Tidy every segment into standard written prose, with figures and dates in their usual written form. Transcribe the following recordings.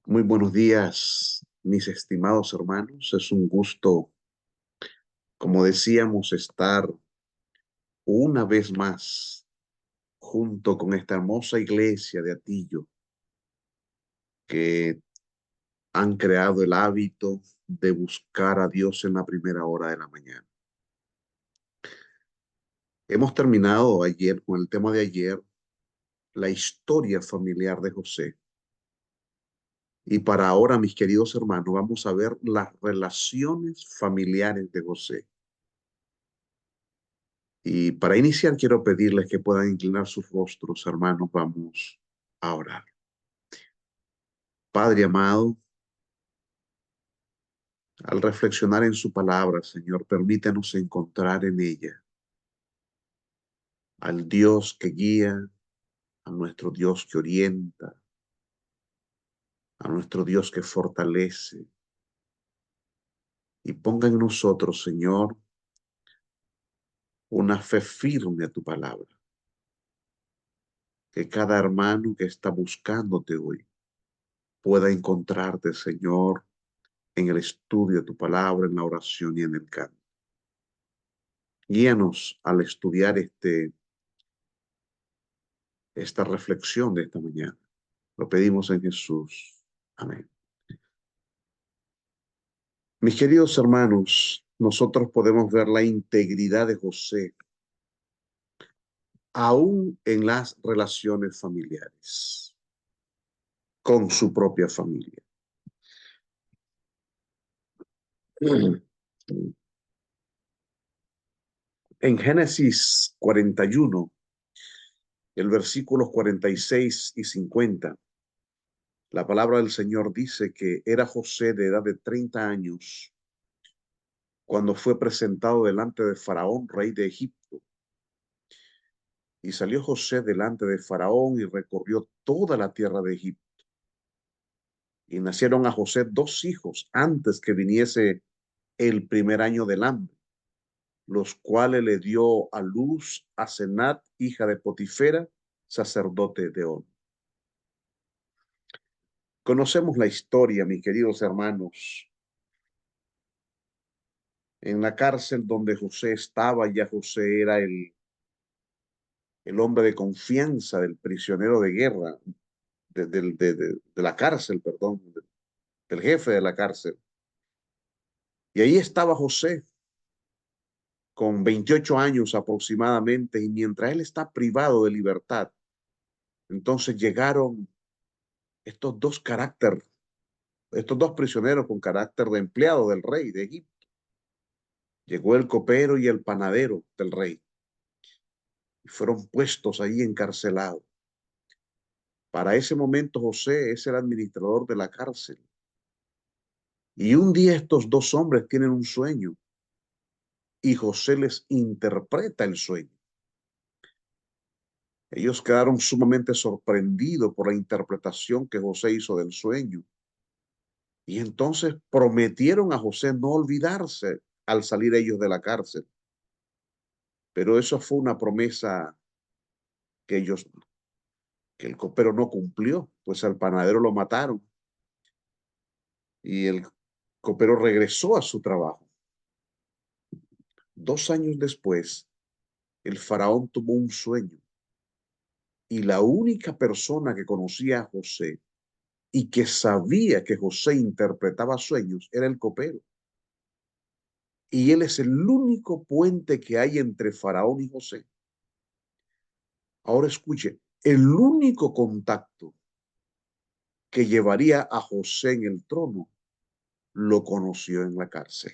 Muy buenos días, mis estimados hermanos. Es un gusto, como decíamos, estar una vez más junto con esta hermosa iglesia de Atillo que han creado el hábito de buscar a Dios en la primera hora de la mañana. Hemos terminado ayer con el tema de ayer, la historia familiar de José. Y para ahora, mis queridos hermanos, vamos a ver las relaciones familiares de José. Y para iniciar, quiero pedirles que puedan inclinar sus rostros, hermanos. Vamos a orar. Padre amado, al reflexionar en su palabra, Señor, permítanos encontrar en ella al Dios que guía, a nuestro Dios que orienta, a nuestro Dios que fortalece. Y ponga en nosotros, Señor, una fe firme a tu palabra. Que cada hermano que está buscándote hoy pueda encontrarte, Señor, en el estudio de tu palabra, en la oración y en el canto. Guíanos al estudiar esta reflexión de esta mañana. Lo pedimos en Jesús. Amén. Mis queridos hermanos, nosotros podemos ver la integridad de José aún en las relaciones familiares, con su propia familia. En Génesis 41, el versículos 46 y 50, la palabra del Señor dice que era José de edad de 30 años cuando fue presentado delante de Faraón, rey de Egipto. Y salió José delante de Faraón y recorrió toda la tierra de Egipto. Y nacieron a José dos hijos antes que viniese el primer año del hambre, los cuales le dio a luz a Senat, hija de Potifera, sacerdote de On. Conocemos la historia, mis queridos hermanos. En la cárcel donde José estaba, ya José era el hombre de confianza del prisionero de guerra, de la cárcel, perdón, del jefe de la cárcel. Y ahí estaba José con 28 años aproximadamente, y mientras él está privado de libertad, entonces llegaron estos dos prisioneros con carácter de empleado del rey de Egipto. Llegó el copero y el panadero del rey y fueron puestos ahí encarcelados. Para ese momento José es el administrador de la cárcel. Y un día estos dos hombres tienen un sueño y José les interpreta el sueño. Ellos quedaron sumamente sorprendidos por la interpretación que José hizo del sueño. Y entonces prometieron a José no olvidarse al salir ellos de la cárcel. Pero eso fue una promesa que que el copero no cumplió, pues al panadero lo mataron y el copero regresó a su trabajo. 2 años después, el faraón tuvo un sueño y la única persona que conocía a José y que sabía que José interpretaba sueños era el copero. Y él es el único puente que hay entre Faraón y José. Ahora escuche, el único contacto que llevaría a José en el trono lo conoció en la cárcel.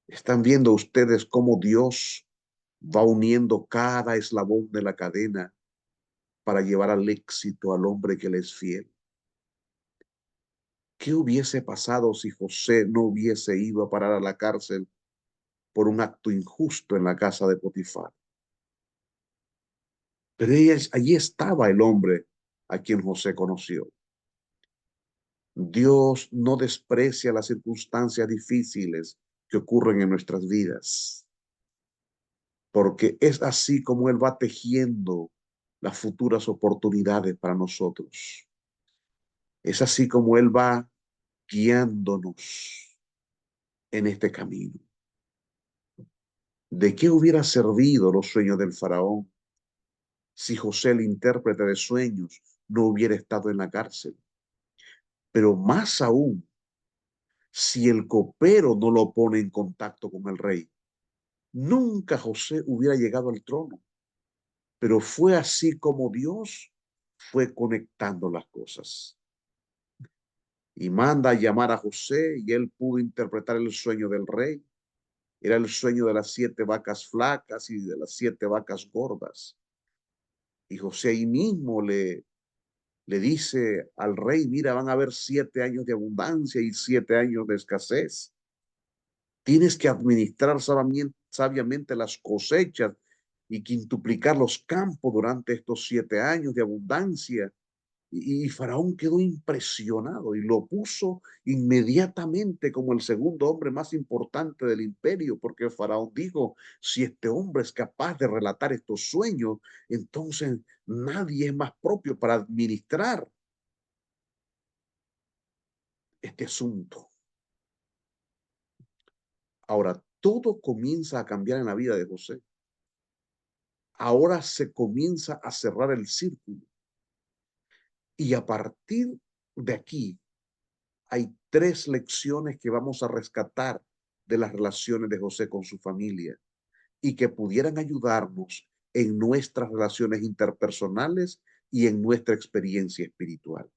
Están viendo ustedes cómo Dios va uniendo cada eslabón de la cadena para llevar al éxito al hombre que le es fiel. ¿Qué hubiese pasado si José no hubiese ido a parar a la cárcel por un acto injusto en la casa de Potifar? Pero allí estaba el hombre a quien José conoció. Dios no desprecia las circunstancias difíciles que ocurren en nuestras vidas, porque es así como Él va tejiendo las futuras oportunidades para nosotros. Es así como Él va guiándonos en este camino. ¿De qué hubiera servido los sueños del faraón si José, el intérprete de sueños, no hubiera estado en la cárcel? Pero más aún, si el copero no lo pone en contacto con el rey, nunca José hubiera llegado al trono. Pero fue así como Dios fue conectando las cosas. Y manda a llamar a José y él pudo interpretar el sueño del rey. Era el sueño de las 7 vacas flacas y de las 7 vacas gordas. Y José ahí mismo le dice al rey, mira, van a haber 7 años de abundancia y 7 años de escasez. Tienes que administrar sabiamente las cosechas y quintuplicar los campos durante estos 7 años de abundancia. Y Faraón quedó impresionado y lo puso inmediatamente como el segundo hombre más importante del imperio, porque Faraón dijo, si este hombre es capaz de relatar estos sueños, entonces nadie es más propio para administrar este asunto. Ahora, todo comienza a cambiar en la vida de José. Ahora se comienza a cerrar el círculo. Y a partir de aquí hay 3 lecciones que vamos a rescatar de las relaciones de José con su familia y que pudieran ayudarnos en nuestras relaciones interpersonales y en nuestra experiencia espiritual.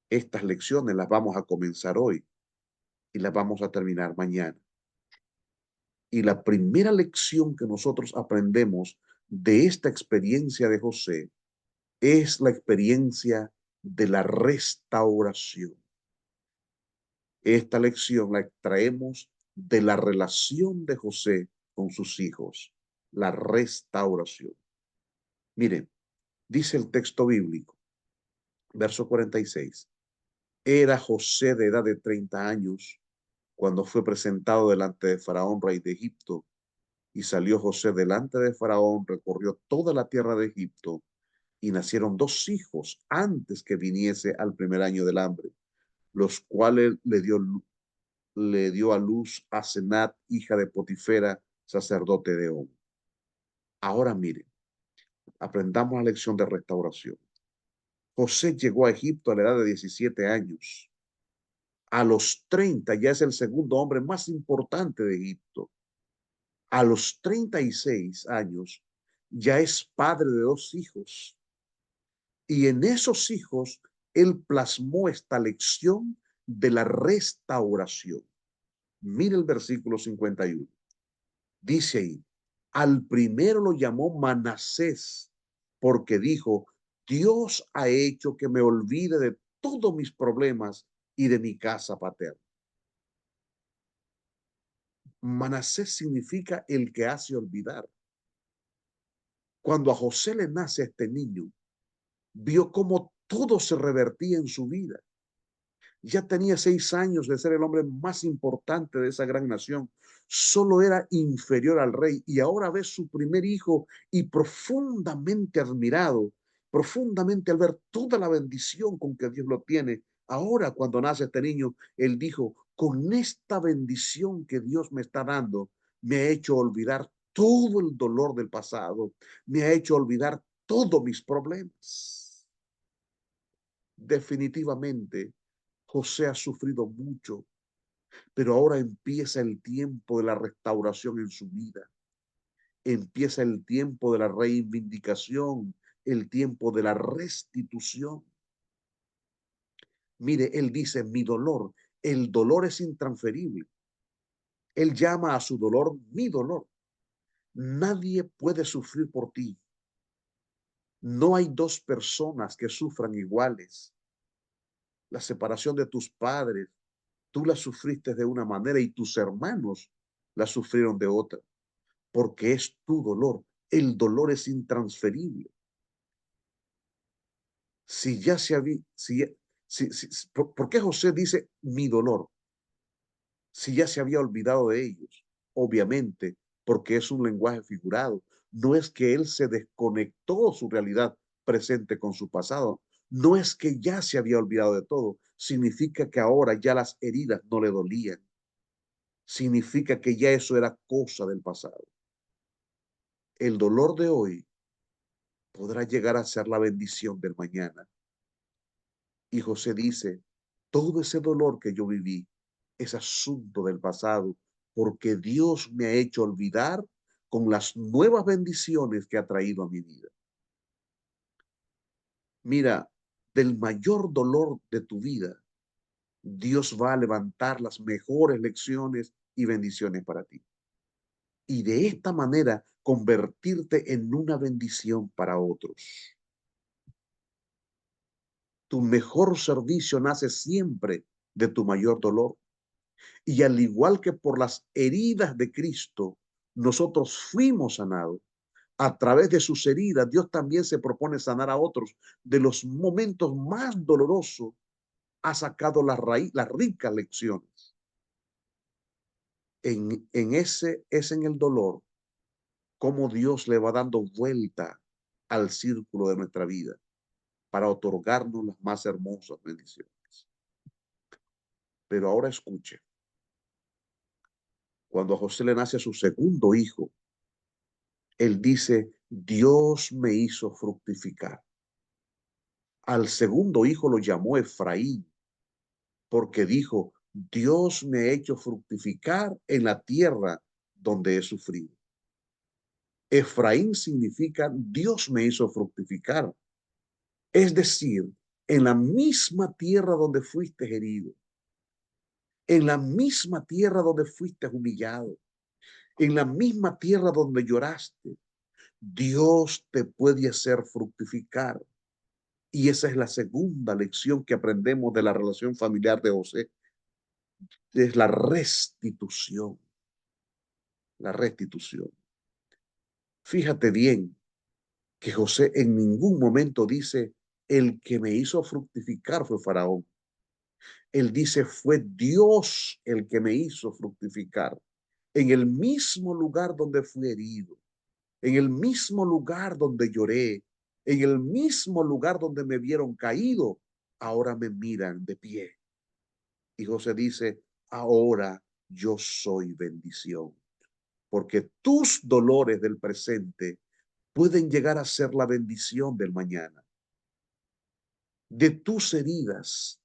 Estas lecciones las vamos a comenzar hoy y las vamos a terminar mañana. Y la primera lección que nosotros aprendemos de esta experiencia de José es la experiencia de la restauración. Esta lección la extraemos de la relación de José con sus hijos, la restauración. Miren, dice el texto bíblico, verso 46, era José de edad de 30 años cuando fue presentado delante de Faraón, rey de Egipto, y salió José delante de Faraón, recorrió toda la tierra de Egipto, y nacieron 2 hijos antes que viniese al primer año del hambre, los cuales le dio a luz a Senat, hija de Potifera, sacerdote de On. Ahora miren, aprendamos la lección de restauración. José llegó a Egipto a la edad de 17 años. A los 30 ya es el segundo hombre más importante de Egipto. A los 36 años ya es padre de 2 hijos. Y en esos hijos él plasmó esta lección de la restauración. Mire el versículo 51. Dice ahí, al primero lo llamó Manasés, porque dijo, Dios ha hecho que me olvide de todos mis problemas y de mi casa paterna. Manasés significa el que hace olvidar. Cuando a José le nace este niño, vio cómo todo se revertía en su vida. Ya tenía 6 años de ser el hombre más importante de esa gran nación. Solo era inferior al rey y ahora ve su primer hijo y profundamente admirado, profundamente al ver toda la bendición con que Dios lo tiene. Ahora cuando nace este niño, él dijo, con esta bendición que Dios me está dando, me ha hecho olvidar todo el dolor del pasado, me ha hecho olvidar todos mis problemas. Definitivamente José ha sufrido mucho, pero ahora empieza el tiempo de la restauración en su vida. Empieza el tiempo de la reivindicación, el tiempo de la restitución. Mire, él dice, mi dolor, el dolor es intransferible. Él llama a su dolor mi dolor. Nadie puede sufrir por ti. No hay 2 personas que sufran iguales. La separación de tus padres, tú la sufriste de una manera y tus hermanos la sufrieron de otra, porque es tu dolor. El dolor es intransferible. Si ya se había, ¿por qué José dice mi dolor? Si ya se había olvidado de ellos, obviamente, porque es un lenguaje figurado. No es que él se desconectó su realidad presente con su pasado. No es que ya se había olvidado de todo, significa que ahora ya las heridas no le dolían. Significa que ya eso era cosa del pasado. El dolor de hoy podrá llegar a ser la bendición del mañana. Y José dice, todo ese dolor que yo viví es asunto del pasado, porque Dios me ha hecho olvidar con las nuevas bendiciones que ha traído a mi vida. Mira, del mayor dolor de tu vida, Dios va a levantar las mejores lecciones y bendiciones para ti. Y de esta manera convertirte en una bendición para otros. Tu mejor servicio nace siempre de tu mayor dolor. Y al igual que por las heridas de Cristo, nosotros fuimos sanados. A través de sus heridas, Dios también se propone sanar a otros. De los momentos más dolorosos, ha sacado las ricas lecciones. Es en el dolor cómo Dios le va dando vuelta al círculo de nuestra vida para otorgarnos las más hermosas bendiciones. Pero ahora escuche, cuando a José le nace a su segundo hijo, él dice, Dios me hizo fructificar. Al segundo hijo lo llamó Efraín, porque dijo, Dios me ha hecho fructificar en la tierra donde he sufrido. Efraín significa Dios me hizo fructificar. Es decir, en la misma tierra donde fuiste herido, en la misma tierra donde fuiste humillado, en la misma tierra donde lloraste, Dios te puede hacer fructificar. Y esa es la segunda lección que aprendemos de la relación familiar de José, es la restitución, la restitución. Fíjate bien que José en ningún momento dice, el que me hizo fructificar fue Faraón. Él dice, fue Dios el que me hizo fructificar. En el mismo lugar donde fui herido, en el mismo lugar donde lloré, en el mismo lugar donde me vieron caído, ahora me miran de pie. Y José dice, ahora yo soy bendición, porque tus dolores del presente pueden llegar a ser la bendición del mañana. De tus heridas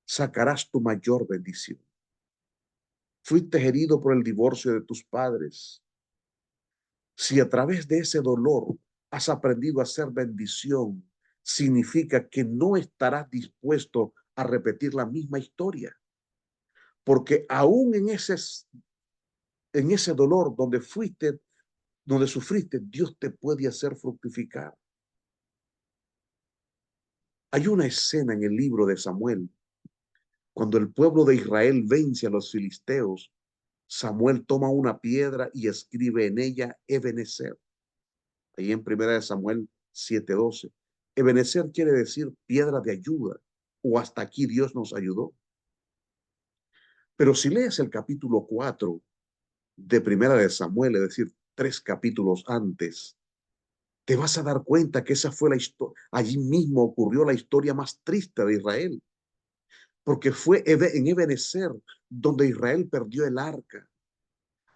sacarás tu mayor bendición. Fuiste herido por el divorcio de tus padres. Si a través de ese dolor has aprendido a ser bendición, significa que no estarás dispuesto a repetir la misma historia. Porque aún en ese dolor donde sufriste, Dios te puede hacer fructificar. Hay una escena en el libro de Samuel, cuando el pueblo de Israel vence a los filisteos. Samuel toma una piedra y escribe en ella Ebenezer. Ahí en primera de Samuel 7:12. Ebenezer quiere decir piedra de ayuda, o hasta aquí Dios nos ayudó. Pero si lees el capítulo 4 de primera de Samuel, es decir, 3 capítulos antes, te vas a dar cuenta que esa fue la historia. Allí mismo ocurrió la historia más triste de Israel, porque fue en Ebenezer donde Israel perdió el arca.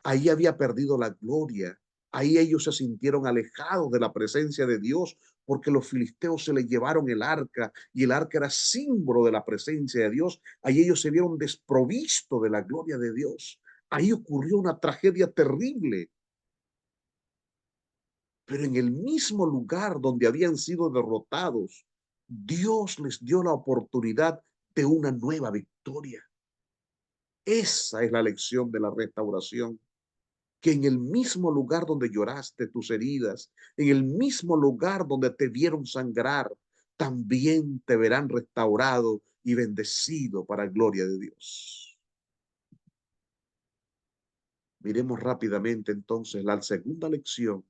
Ahí había perdido la gloria. Ahí ellos se sintieron alejados de la presencia de Dios porque los filisteos se les llevaron el arca y el arca era símbolo de la presencia de Dios. Ahí ellos se vieron desprovistos de la gloria de Dios. Ahí ocurrió una tragedia terrible. Pero en el mismo lugar donde habían sido derrotados, Dios les dio la oportunidad de una nueva victoria. Esa es la lección de la restauración, que en el mismo lugar donde lloraste tus heridas, en el mismo lugar donde te vieron sangrar, también te verán restaurado y bendecido para gloria de Dios. Miremos rápidamente entonces la segunda lección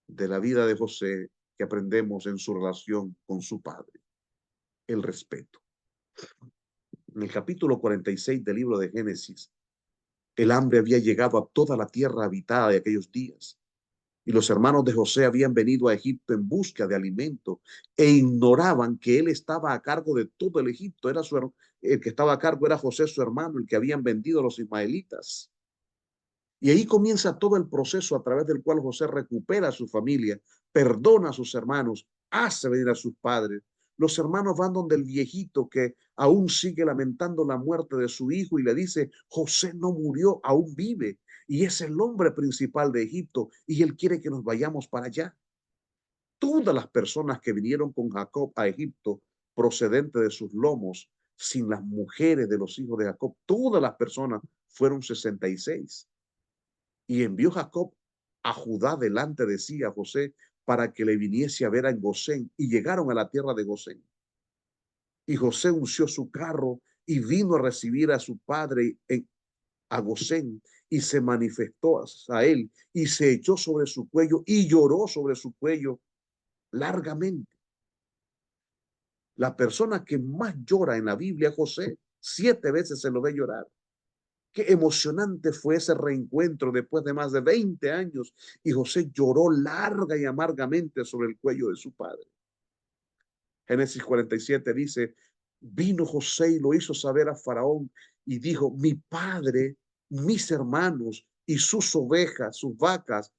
de la vida de José que aprendemos en su relación con su padre, el respeto. En el capítulo 46 del libro de Génesis, el hambre había llegado a toda la tierra habitada de aquellos días. Y los hermanos de José habían venido a Egipto en busca de alimento e ignoraban que él estaba a cargo de todo el Egipto. El que estaba a cargo era José, su hermano, el que habían vendido a los ismaelitas. Y ahí comienza todo el proceso a través del cual José recupera a su familia, perdona a sus hermanos, hace venir a sus padres. Los hermanos van donde el viejito que aún sigue lamentando la muerte de su hijo y le dice, José no murió, aún vive. Y es el hombre principal de Egipto y él quiere que nos vayamos para allá. Todas las personas que vinieron con Jacob a Egipto procedente de sus lomos, sin las mujeres de los hijos de Jacob, todas las personas fueron 66. Y envió Jacob a Judá delante de sí, a José, para que le viniese a ver en Gosén. Y llegaron a la tierra de Gosén. Y José unció su carro y vino a recibir a su padre a Gosén. Y se manifestó a él y se echó sobre su cuello y lloró sobre su cuello largamente. La persona que más llora en la Biblia es José. 7 veces se lo ve llorar. Qué emocionante fue ese reencuentro después de más de 20 años y José lloró larga y amargamente sobre el cuello de su padre. Génesis 47 dice, vino José y lo hizo saber a Faraón y dijo, mi padre, mis hermanos y sus ovejas, sus vacas,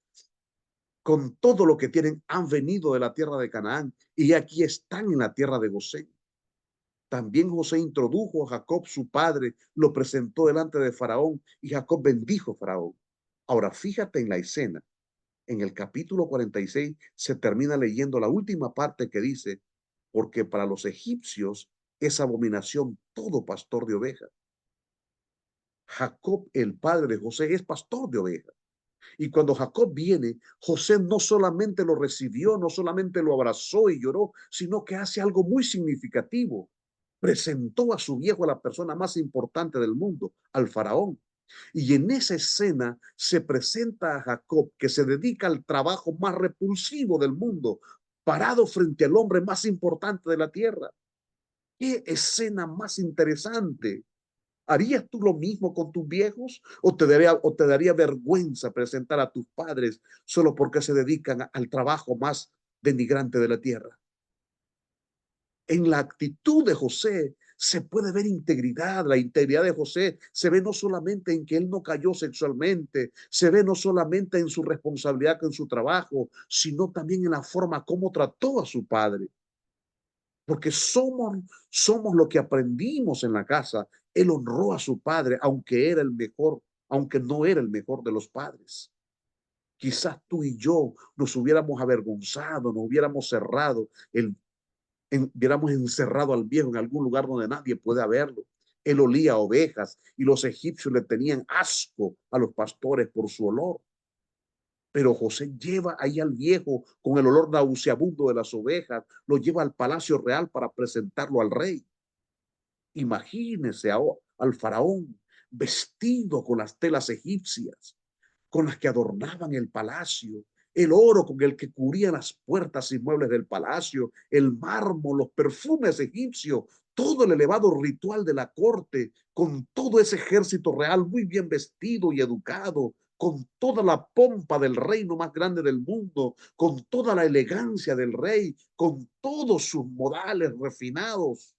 con todo lo que tienen, han venido de la tierra de Canaán y aquí están en la tierra de Gosén. También José introdujo a Jacob, su padre, lo presentó delante de Faraón y Jacob bendijo a Faraón. Ahora, fíjate en la escena. En el capítulo 46 se termina leyendo la última parte que dice, porque para los egipcios es abominación todo pastor de ovejas. Jacob, el padre de José, es pastor de ovejas. Y cuando Jacob viene, José no solamente lo recibió, no solamente lo abrazó y lloró, sino que hace algo muy significativo. Presentó a su viejo a la persona más importante del mundo, al faraón. Y en esa escena se presenta a Jacob, que se dedica al trabajo más repulsivo del mundo, parado frente al hombre más importante de la tierra. ¿Qué escena más interesante? ¿Harías tú lo mismo con tus viejos? O te daría vergüenza presentar a tus padres solo porque se dedican al trabajo más denigrante de la tierra? En la actitud de José se puede ver integridad. La integridad de José se ve no solamente en que él no cayó sexualmente, se ve no solamente en su responsabilidad con su trabajo, sino también en la forma como trató a su padre. Porque somos lo que aprendimos en la casa. Él honró a su padre, aunque era el mejor, aunque no era el mejor de los padres. Quizás tú y yo nos hubiéramos avergonzado, nos hubiéramos cerrado, hubiéramos encerrado al viejo en algún lugar donde nadie puede verlo. Él olía a ovejas y los egipcios le tenían asco a los pastores por su olor. Pero José lleva ahí al viejo con el olor nauseabundo de las ovejas, lo lleva al palacio real para presentarlo al rey. Imagínese al faraón vestido con las telas egipcias, con las que adornaban el palacio, el oro con el que cubrían las puertas y muebles del palacio, el mármol, los perfumes egipcios, todo el elevado ritual de la corte, con todo ese ejército real muy bien vestido y educado, con toda la pompa del reino más grande del mundo, con toda la elegancia del rey, con todos sus modales refinados.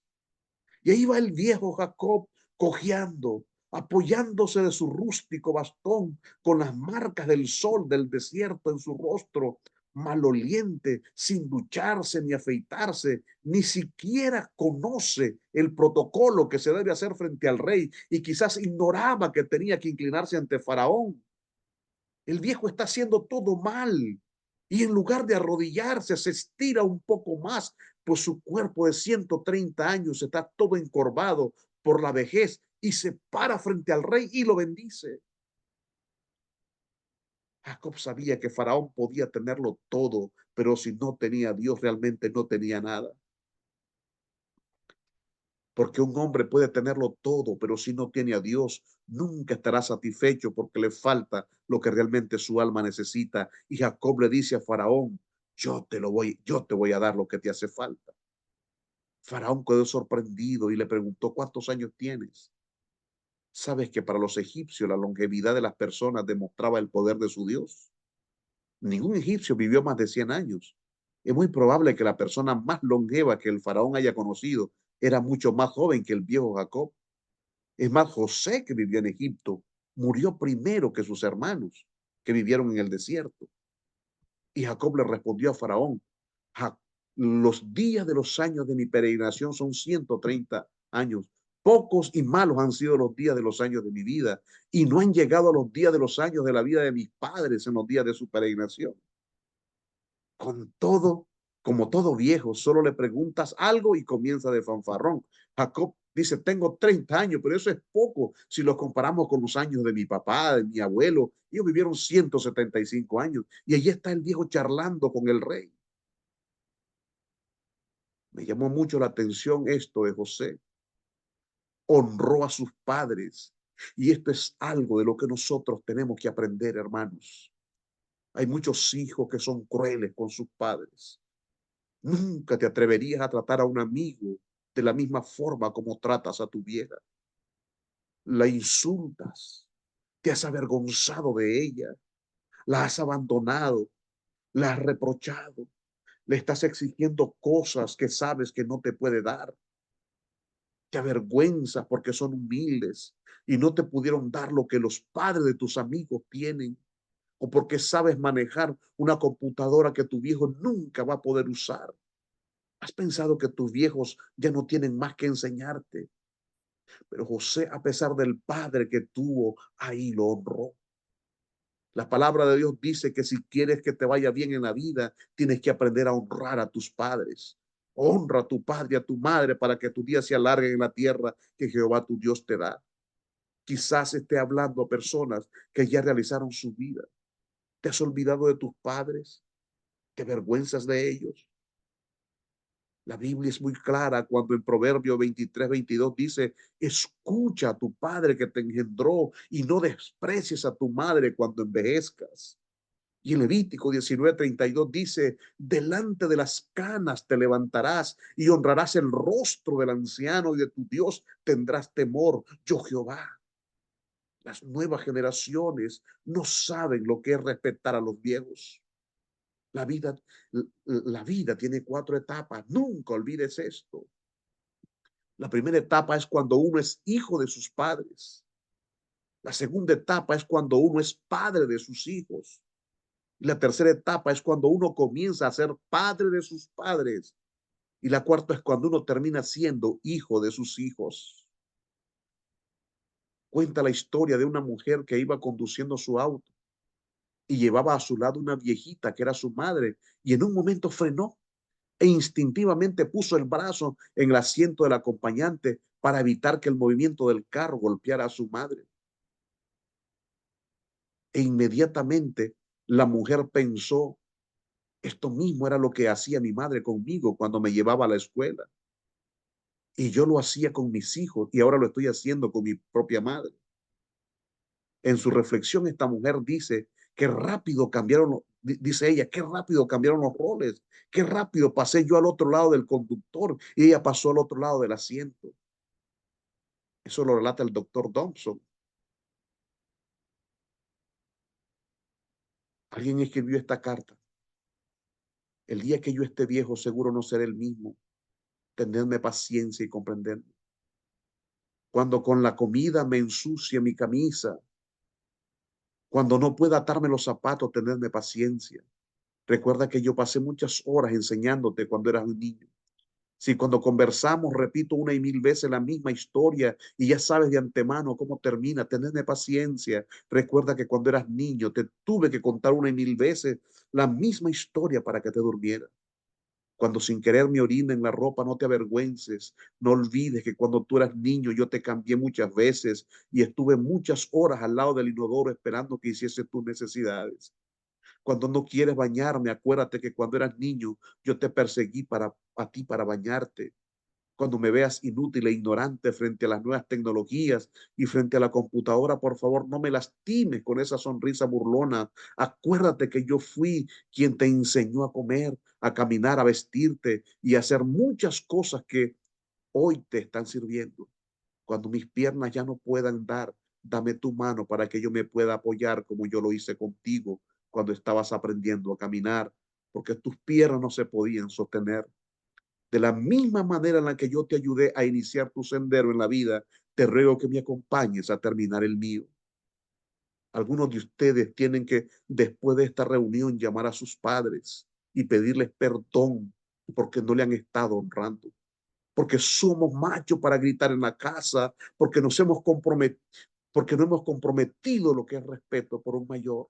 Y ahí va el viejo Jacob cojeando, apoyándose de su rústico bastón, con las marcas del sol del desierto en su rostro, maloliente, sin ducharse ni afeitarse, ni siquiera conoce el protocolo que se debe hacer frente al rey y quizás ignoraba que tenía que inclinarse ante Faraón. El viejo está haciendo todo mal y en lugar de arrodillarse se estira un poco más, pues su cuerpo de 130 años está todo encorvado por la vejez y se para frente al rey y lo bendice. Jacob sabía que Faraón podía tenerlo todo, pero si no tenía a Dios realmente no tenía nada. Porque un hombre puede tenerlo todo, pero si no tiene a Dios, nunca estará satisfecho porque le falta lo que realmente su alma necesita. Y Jacob le dice a Faraón, yo te voy a dar lo que te hace falta. Faraón quedó sorprendido y le preguntó, ¿cuántos años tienes? Sabes que para los egipcios la longevidad de las personas demostraba el poder de su Dios. Ningún egipcio vivió más de 100 años. Es muy probable que la persona más longeva que el faraón haya conocido era mucho más joven que el viejo Jacob. Es más, José, que vivió en Egipto, murió primero que sus hermanos, que vivieron en el desierto. Y Jacob le respondió a Faraón: los días de los años de mi peregrinación son 130 años. Pocos y malos han sido los días de los años de mi vida, y no han llegado a los días de los años de la vida de mis padres en los días de su peregrinación. Con todo, como todo viejo, solo le preguntas algo y comienza de fanfarrón. Jacob dice: tengo 30 años, pero eso es poco si lo comparamos con los años de mi papá, de mi abuelo. Ellos vivieron 175 años, y allí está el viejo charlando con el rey. Me llamó mucho la atención esto de José. Honró a sus padres. Y esto es algo de lo que nosotros tenemos que aprender, hermanos. Hay muchos hijos que son crueles con sus padres. Nunca te atreverías a tratar a un amigo de la misma forma como tratas a tu vieja. La insultas, te has avergonzado de ella, la has abandonado, la has reprochado, le estás exigiendo cosas que sabes que no te puede dar. Te avergüenzas porque son humildes y no te pudieron dar lo que los padres de tus amigos tienen, o porque sabes manejar una computadora que tu viejo nunca va a poder usar. ¿Has pensado que tus viejos ya no tienen más que enseñarte? Pero José, a pesar del padre que tuvo, ahí lo honró. La palabra de Dios dice que si quieres que te vaya bien en la vida, tienes que aprender a honrar a tus padres. Honra a tu padre y a tu madre para que tu día se alargue en la tierra que Jehová tu Dios te da. Quizás esté hablando a personas que ya realizaron su vida. ¿Te has olvidado de tus padres? ¿Te avergüenzas de ellos? La Biblia es muy clara cuando en Proverbio 23-22 dice: escucha a tu padre que te engendró y no desprecies a tu madre cuando envejezcas. Y en Levítico 19:32 dice: delante de las canas te levantarás y honrarás el rostro del anciano, y de tu Dios tendrás temor, yo Jehová. Las nuevas generaciones no saben lo que es respetar a los viejos. La vida, la vida tiene 4 etapas. Nunca olvides esto. La primera etapa es cuando uno es hijo de sus padres. La segunda etapa es cuando uno es padre de sus hijos. Y la tercera etapa es cuando uno comienza a ser padre de sus padres. Y la cuarta es cuando uno termina siendo hijo de sus hijos. Cuenta la historia de una mujer que iba conduciendo su auto y llevaba a su lado una viejita que era su madre, y en un momento frenó e instintivamente puso el brazo en el asiento del acompañante para evitar que el movimiento del carro golpeara a su madre. E inmediatamente la mujer pensó: esto mismo era lo que hacía mi madre conmigo cuando me llevaba a la escuela. Y yo lo hacía con mis hijos, y ahora lo estoy haciendo con mi propia madre. En su reflexión, esta mujer dice: qué rápido cambiaron, dice ella, qué rápido cambiaron los roles, qué rápido pasé yo al otro lado del conductor y ella pasó al otro lado del asiento. Eso lo relata el doctor Thompson. Alguien escribió esta carta: el día que yo esté viejo, seguro no seré el mismo. Tenedme paciencia y comprenderme. Cuando con la comida me ensucie mi camisa, cuando no pueda atarme los zapatos, tenedme paciencia. Recuerda que yo pasé muchas horas enseñándote cuando eras un niño. Si cuando conversamos repito una y mil veces la misma historia y ya sabes de antemano cómo termina, tenedme paciencia. Recuerda que cuando eras niño te tuve que contar una y mil veces la misma historia para que te durmieras. Cuando sin querer me orina en la ropa, no te avergüences. No olvides que cuando tú eras niño yo te cambié muchas veces y estuve muchas horas al lado del inodoro esperando que hiciese tus necesidades. Cuando no quieres bañarme, acuérdate que cuando eras niño yo te perseguí a ti para bañarte. Cuando me veas inútil e ignorante frente a las nuevas tecnologías y frente a la computadora, por favor, no me lastimes con esa sonrisa burlona. Acuérdate que yo fui quien te enseñó a comer, a caminar, a vestirte y a hacer muchas cosas que hoy te están sirviendo. Cuando mis piernas ya no puedan dar, dame tu mano para que yo me pueda apoyar como yo lo hice contigo cuando estabas aprendiendo a caminar, porque tus piernas no se podían sostener. De la misma manera en la que yo te ayudé a iniciar tu sendero en la vida, te ruego que me acompañes a terminar el mío. Algunos de ustedes tienen que, después de esta reunión, llamar a sus padres y pedirles perdón porque no le han estado honrando, porque somos machos para gritar en la casa, porque no hemos comprometido lo que es respeto por un mayor.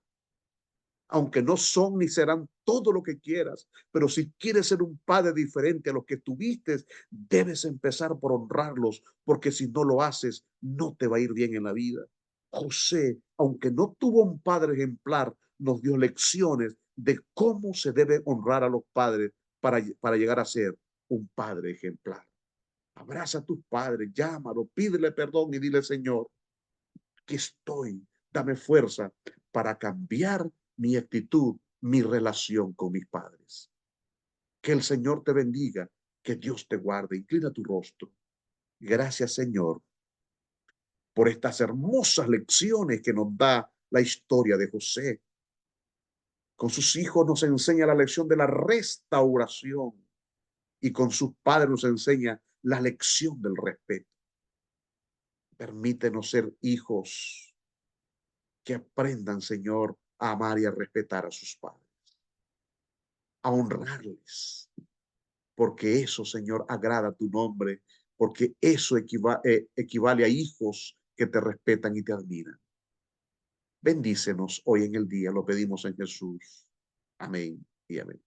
Aunque no son ni serán todo lo que quieras, pero si quieres ser un padre diferente a los que tuviste, debes empezar por honrarlos, porque si no lo haces, no te va a ir bien en la vida. José, aunque no tuvo un padre ejemplar, nos dio lecciones de cómo se debe honrar a los padres para llegar a ser un padre ejemplar. Abraza a tus padres, llámalo, pídele perdón y dile, Señor, que estoy, dame fuerza para cambiar mi actitud, mi relación con mis padres. Que el Señor te bendiga, que Dios te guarde, inclina tu rostro. Gracias, Señor, por estas hermosas lecciones que nos da la historia de José. Con sus hijos nos enseña la lección de la restauración y con sus padres nos enseña la lección del respeto. Permítenos ser hijos que aprendan, Señor, a amar y a respetar a sus padres, a honrarles, porque eso, Señor, agrada tu nombre, porque eso equivale a hijos que te respetan y te admiran. Bendícenos hoy en el día, lo pedimos en Jesús. Amén y amén.